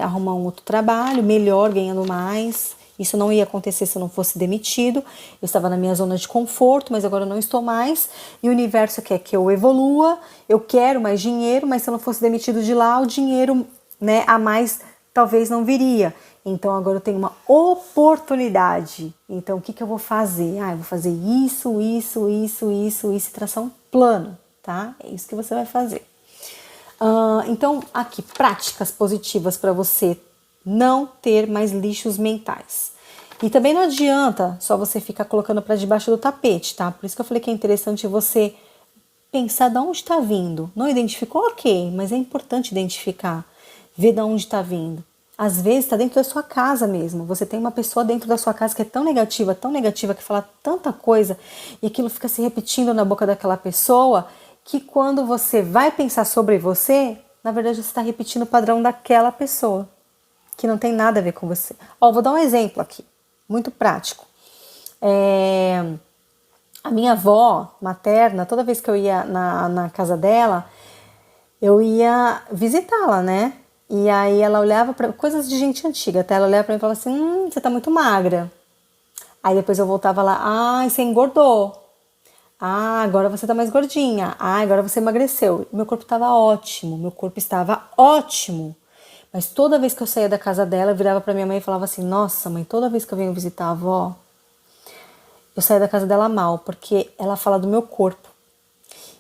arrumar um outro trabalho melhor, ganhando mais. Isso não ia acontecer se eu não fosse demitido. Eu estava na minha zona de conforto, mas agora eu não estou mais. E o universo quer que eu evolua. Eu quero mais dinheiro, mas se eu não fosse demitido de lá, o dinheiro, né, a mais talvez não viria. Então agora eu tenho uma oportunidade. Então o que eu vou fazer? Eu vou fazer isso e traçar um plano, tá? É isso que você vai fazer. Então aqui, práticas positivas para você não ter mais lixos mentais. E também não adianta só você ficar colocando para debaixo do tapete, tá? Por isso que eu falei que é interessante você pensar de onde está vindo. Não identificou? Ok, mas é importante identificar. Ver de onde está vindo. Às vezes está dentro da sua casa mesmo. Você tem uma pessoa dentro da sua casa que é tão negativa, que fala tanta coisa e aquilo fica se repetindo na boca daquela pessoa, que quando você vai pensar sobre você, na verdade você está repetindo o padrão daquela pessoa, que não tem nada a ver com você. Ó, vou dar um exemplo aqui, muito prático. A minha avó materna, toda vez que eu ia na casa dela, eu ia visitá-la, né? E aí ela olhava para coisas de gente antiga, até ela olhava para mim e falava assim, você tá muito magra. Aí depois eu voltava lá, ai, você engordou. Ah, agora você tá mais gordinha. Ah, agora você emagreceu. Meu corpo estava ótimo, meu corpo estava ótimo. Mas toda vez que eu saía da casa dela, eu virava para minha mãe e falava assim, nossa mãe, toda vez que eu venho visitar a avó, eu saio da casa dela mal, porque ela fala do meu corpo.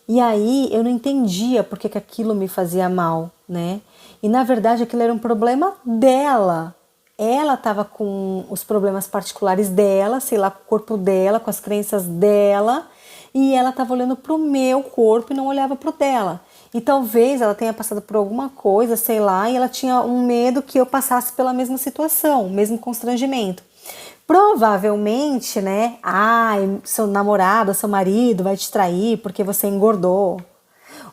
E aí eu não entendia por que aquilo me fazia mal, né? E na verdade aquilo era um problema dela. Ela estava com os problemas particulares dela, sei lá, com o corpo dela, com as crenças dela, e ela estava olhando para o meu corpo e não olhava para o dela. E talvez ela tenha passado por alguma coisa, sei lá, e ela tinha um medo que eu passasse pela mesma situação, o mesmo constrangimento. Provavelmente, né? Ai, seu namorado, seu marido vai te trair porque você engordou.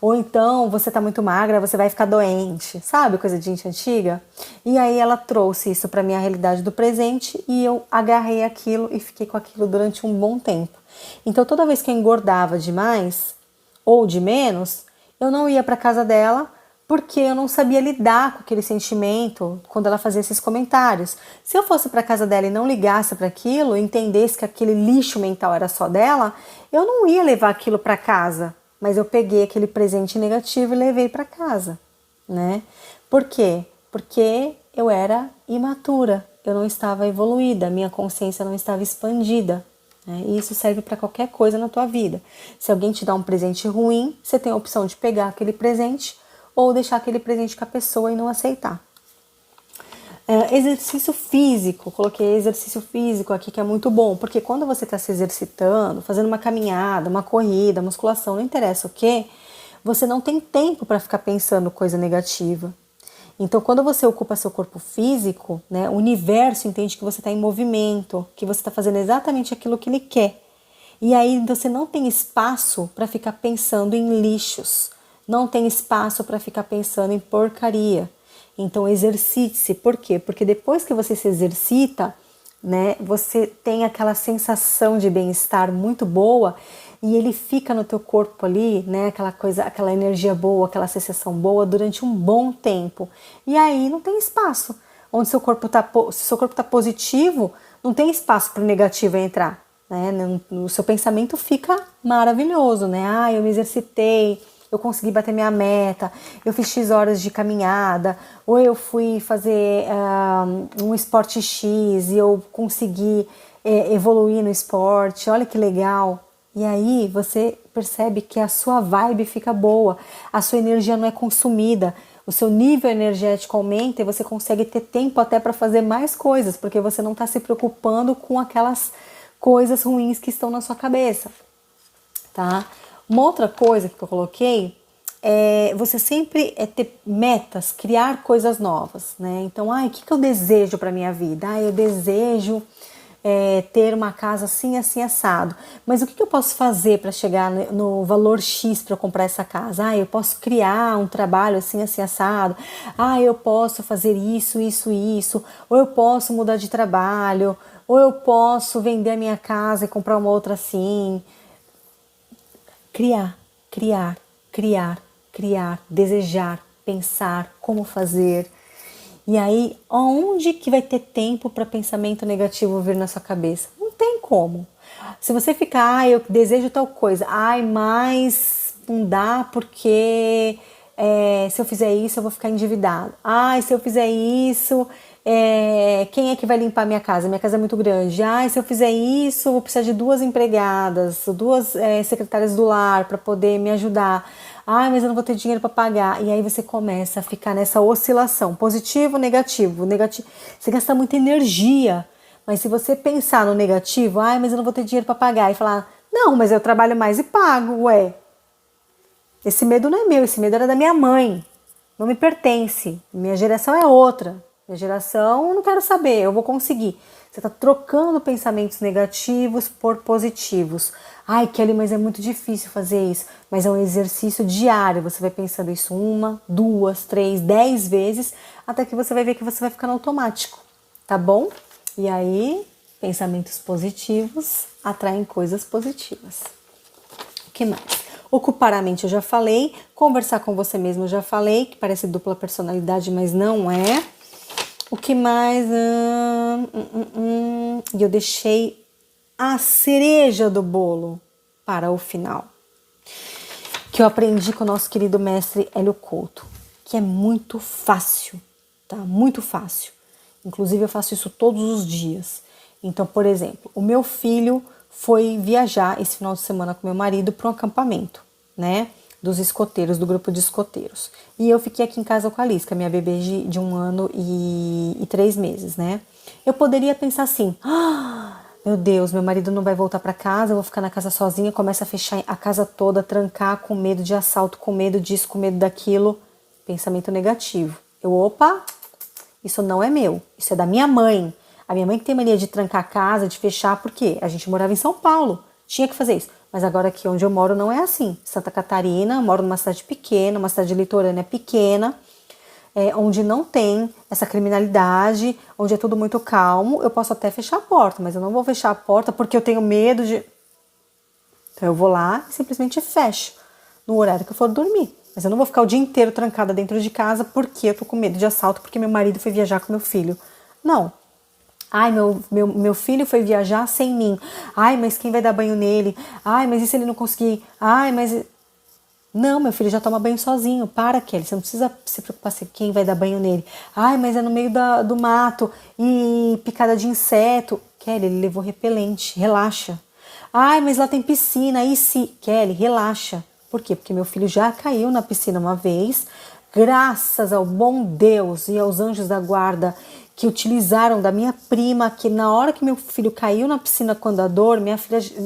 Ou então você tá muito magra, você vai ficar doente. Sabe, coisa de gente antiga? E aí ela trouxe isso pra minha realidade do presente e eu agarrei aquilo e fiquei com aquilo durante um bom tempo. Então toda vez que eu engordava demais ou de menos, eu não ia pra casa dela porque eu não sabia lidar com aquele sentimento quando ela fazia esses comentários. Se eu fosse para casa dela e não ligasse para aquilo, entendesse que aquele lixo mental era só dela, eu não ia levar aquilo para casa, mas eu peguei aquele presente negativo e levei para casa, né? Por quê? Porque eu era imatura, eu não estava evoluída, minha consciência não estava expandida. E isso serve para qualquer coisa na tua vida. Se alguém te dá um presente ruim, você tem a opção de pegar aquele presente ou deixar aquele presente com a pessoa e não aceitar. Exercício físico, coloquei exercício físico aqui que é muito bom, porque quando você está se exercitando, fazendo uma caminhada, uma corrida, musculação, não interessa o que, você não tem tempo para ficar pensando coisa negativa. Então, quando você ocupa seu corpo físico, né, o universo entende que você está em movimento, que você está fazendo exatamente aquilo que ele quer. E aí você não tem espaço para ficar pensando em lixos, não tem espaço para ficar pensando em porcaria. Então exercite-se. Por quê? Porque depois que você se exercita, né, você tem aquela sensação de bem-estar muito boa e ele fica no teu corpo ali, né, aquela coisa, aquela energia boa, aquela sensação boa durante um bom tempo. E aí não tem espaço. Onde seu corpo tá, se seu corpo está positivo, não tem espaço para o negativo entrar, né? O seu pensamento fica maravilhoso, né? Ah, eu me exercitei, eu consegui bater minha meta, eu fiz X horas de caminhada, ou eu fui fazer um esporte X e eu consegui evoluir no esporte, olha que legal. E aí você percebe que a sua vibe fica boa, a sua energia não é consumida, o seu nível energético aumenta e você consegue ter tempo até para fazer mais coisas, porque você não está se preocupando com aquelas coisas ruins que estão na sua cabeça, tá? Uma outra coisa que eu coloquei é você sempre ter metas, criar coisas novas, né? Então, o que eu desejo para minha vida? Eu desejo ter uma casa assim, assim, assado. Mas o que eu posso fazer para chegar no valor X para eu comprar essa casa? Eu posso criar um trabalho assim, assim, assado. Eu posso fazer isso, isso, isso. Ou eu posso mudar de trabalho. Ou eu posso vender a minha casa e comprar uma outra assim. Criar, criar, criar, criar, desejar, pensar, como fazer. E aí, onde que vai ter tempo para pensamento negativo vir na sua cabeça? Não tem como. Se você ficar, eu desejo tal coisa, mas não dá porque se eu fizer isso eu vou ficar endividado. Se eu fizer isso, quem é que vai limpar minha casa? Minha casa é muito grande. Se eu fizer isso, eu vou precisar de 2 empregadas, 2 secretárias do lar para poder me ajudar. Mas eu não vou ter dinheiro para pagar. E aí você começa a ficar nessa oscilação, positivo, negativo, negativo. Você gasta muita energia. Mas se você pensar no negativo, mas eu não vou ter dinheiro para pagar, e falar, não, mas eu trabalho mais e pago, esse medo não é meu, esse medo era da minha mãe, não me pertence, minha geração é outra, Minha geração, não quero saber, eu vou conseguir. Você está trocando pensamentos negativos por positivos. Ai, Kelly, mas é muito difícil fazer isso. Mas é um exercício diário. Você vai pensando isso 1, 2, 3, 10 vezes, até que você vai ver que você vai ficar no automático, tá bom? E aí, pensamentos positivos atraem coisas positivas. O que mais? Ocupar a mente eu já falei. Conversar com você mesmo eu já falei, que parece dupla personalidade, mas não é. O que mais? E eu deixei a cereja do bolo para o final. Que eu aprendi com o nosso querido mestre Hélio Couto. Que é muito fácil, tá? Muito fácil. Inclusive eu faço isso todos os dias. Então, por exemplo, o meu filho foi viajar esse final de semana com meu marido para um acampamento, né? Dos escoteiros, do grupo de escoteiros. E eu fiquei aqui em casa com a Liz, que é minha bebê de 1 ano e 3 meses, né? Eu poderia pensar assim, meu Deus, meu marido não vai voltar para casa, eu vou ficar na casa sozinha, começa a fechar a casa toda, trancar com medo de assalto, com medo disso, com medo daquilo. Pensamento negativo. Opa, isso não é meu, isso é da minha mãe. A minha mãe que tem mania de trancar a casa, de fechar, porque a gente morava em São Paulo, tinha que fazer isso. Mas agora aqui onde eu moro não é assim. Santa Catarina, moro numa cidade pequena, uma cidade litorânea pequena, onde não tem essa criminalidade, onde é tudo muito calmo. Eu posso até fechar a porta, mas eu não vou fechar a porta porque eu tenho medo de... Então eu vou lá e simplesmente fecho no horário que eu for dormir. Mas eu não vou ficar o dia inteiro trancada dentro de casa porque eu tô com medo de assalto, porque meu marido foi viajar com meu filho. Não. Ai, meu filho foi viajar sem mim. Ai, mas quem vai dar banho nele? Ai, mas e se ele não conseguir? Ai, mas... Não, meu filho já toma banho sozinho. Para, Kelly, você não precisa se preocupar se quem vai dar banho nele. Ai, mas é no meio do mato e picada de inseto. Kelly, ele levou repelente, relaxa. Ai, mas lá tem piscina, e se... Kelly, relaxa. Por quê? Porque meu filho já caiu na piscina uma vez, graças ao bom Deus e aos anjos da guarda que utilizaram da minha prima, que na hora que meu filho caiu na piscina com andador,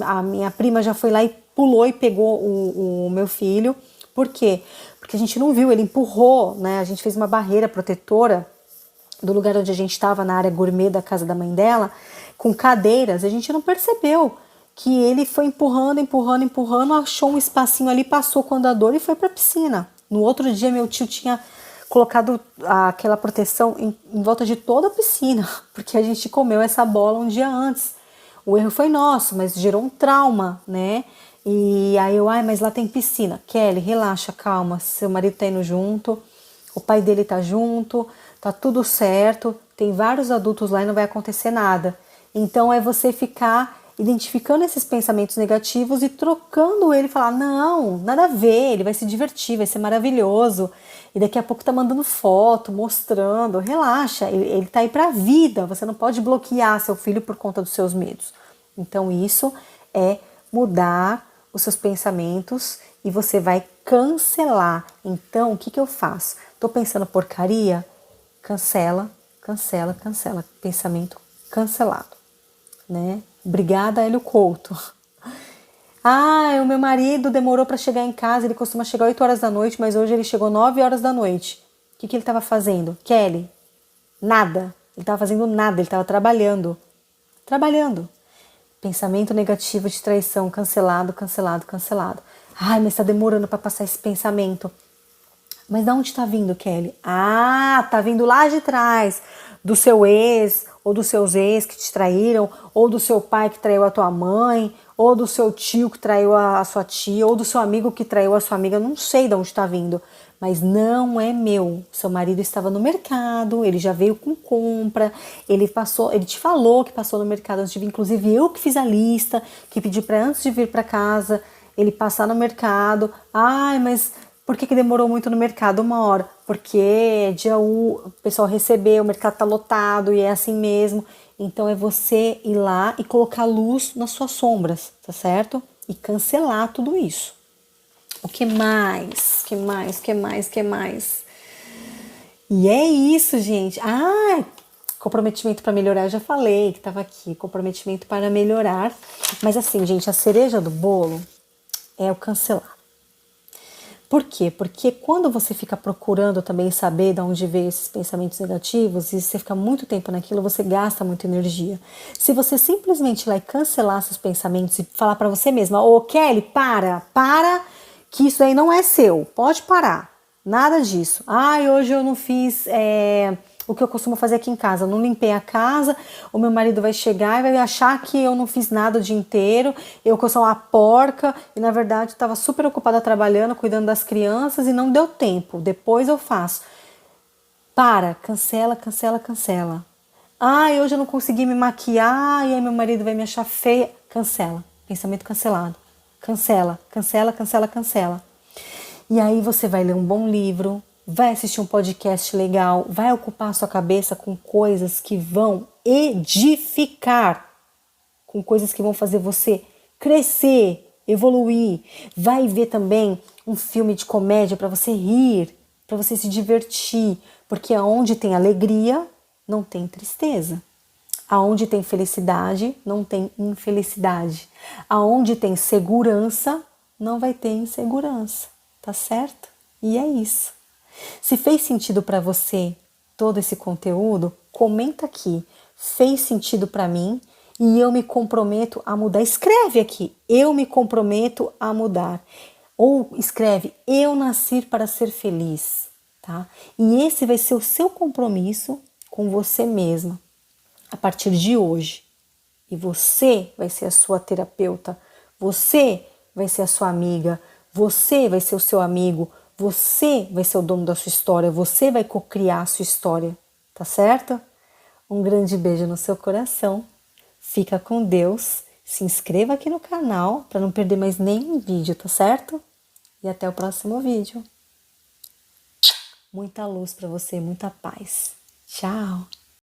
a minha prima já foi lá e pulou e pegou o meu filho. Por quê? Porque a gente não viu, ele empurrou, né? A gente fez uma barreira protetora do lugar onde a gente estava, na área gourmet da casa da mãe dela, com cadeiras, a gente não percebeu que ele foi empurrando, empurrando, empurrando, achou um espacinho ali, passou com o andador e foi para a piscina. No outro dia, meu tio tinha colocado aquela proteção em volta de toda a piscina, porque a gente comeu essa bola um dia antes. O erro foi nosso, mas gerou um trauma, né? E aí mas lá tem piscina. Kelly, relaxa, calma, seu marido tá indo junto, o pai dele tá junto, tá tudo certo, tem vários adultos lá e não vai acontecer nada. Então é você ficar identificando esses pensamentos negativos e trocando ele, falar, não, nada a ver, ele vai se divertir, vai ser maravilhoso. E daqui a pouco tá mandando foto, mostrando, relaxa, ele tá aí pra vida, você não pode bloquear seu filho por conta dos seus medos. Então isso é mudar os seus pensamentos e você vai cancelar. Então o que eu faço? Tô pensando porcaria? Cancela, cancela, cancela. Pensamento cancelado, né? Obrigada, Hélio Couto. O meu marido demorou para chegar em casa, ele costuma chegar 8 horas da noite, mas hoje ele chegou 9 horas da noite. O que ele estava fazendo? Kelly, nada. Ele estava fazendo nada, ele estava trabalhando. Trabalhando. Pensamento negativo de traição, cancelado, cancelado, cancelado. Ai, mas está demorando para passar esse pensamento. Mas de onde está vindo, Kelly? Tá vindo lá de trás, do seu ex, ou dos seus ex que te traíram, ou do seu pai que traiu a tua mãe, ou do seu tio que traiu a sua tia, ou do seu amigo que traiu a sua amiga. Não sei de onde está vindo, mas não é meu. Seu marido estava no mercado, ele já veio com compra, ele te falou que passou no mercado antes de vir, inclusive eu que fiz a lista, que pedi para antes de vir para casa, ele passar no mercado. Mas por que demorou muito no mercado? 1 hora. Porque dia o pessoal recebeu, o mercado tá lotado e é assim mesmo. Então é você ir lá e colocar luz nas suas sombras, tá certo? E cancelar tudo isso. O que mais? Que mais? Que mais? Que mais? E é isso, gente. Comprometimento para melhorar, eu já falei que tava aqui. Comprometimento para melhorar. Mas assim, gente, a cereja do bolo é o cancelar. Por quê? Porque quando você fica procurando também saber de onde veio esses pensamentos negativos e você fica muito tempo naquilo, você gasta muita energia. Se você simplesmente ir lá e cancelar seus pensamentos e falar para você mesma, ô Kelly, para, que isso aí não é seu, pode parar, nada disso. Ai, hoje eu não fiz o que eu costumo fazer aqui em casa, eu não limpei a casa, o meu marido vai chegar e vai achar que eu não fiz nada o dia inteiro, eu que sou uma porca e na verdade estava super ocupada trabalhando, cuidando das crianças e não deu tempo, depois eu faço. Para, cancela, cancela, cancela. Ai, hoje eu não consegui me maquiar e aí meu marido vai me achar feia. Cancela, pensamento cancelado. Cancela, cancela, cancela, cancela. E aí você vai ler um bom livro, vai assistir um podcast legal, vai ocupar a sua cabeça com coisas que vão edificar, com coisas que vão fazer você crescer, evoluir. Vai ver também um filme de comédia para você rir, para você se divertir, porque aonde tem alegria, não tem tristeza. Aonde tem felicidade, não tem infelicidade. Aonde tem segurança, não vai ter insegurança. Tá certo? E é isso. Se fez sentido para você todo esse conteúdo, comenta aqui. Fez sentido para mim e eu me comprometo a mudar. Escreve aqui. Eu me comprometo a mudar. Ou escreve, eu nasci para ser feliz. Tá? E esse vai ser o seu compromisso com você mesma a partir de hoje. E você vai ser a sua terapeuta. Você vai ser a sua amiga. Você vai ser o seu amigo, você vai ser o dono da sua história, você vai cocriar a sua história, tá certo? Um grande beijo no seu coração, fica com Deus, se inscreva aqui no canal para não perder mais nenhum vídeo, tá certo? E até o próximo vídeo. Muita luz para você, muita paz. Tchau!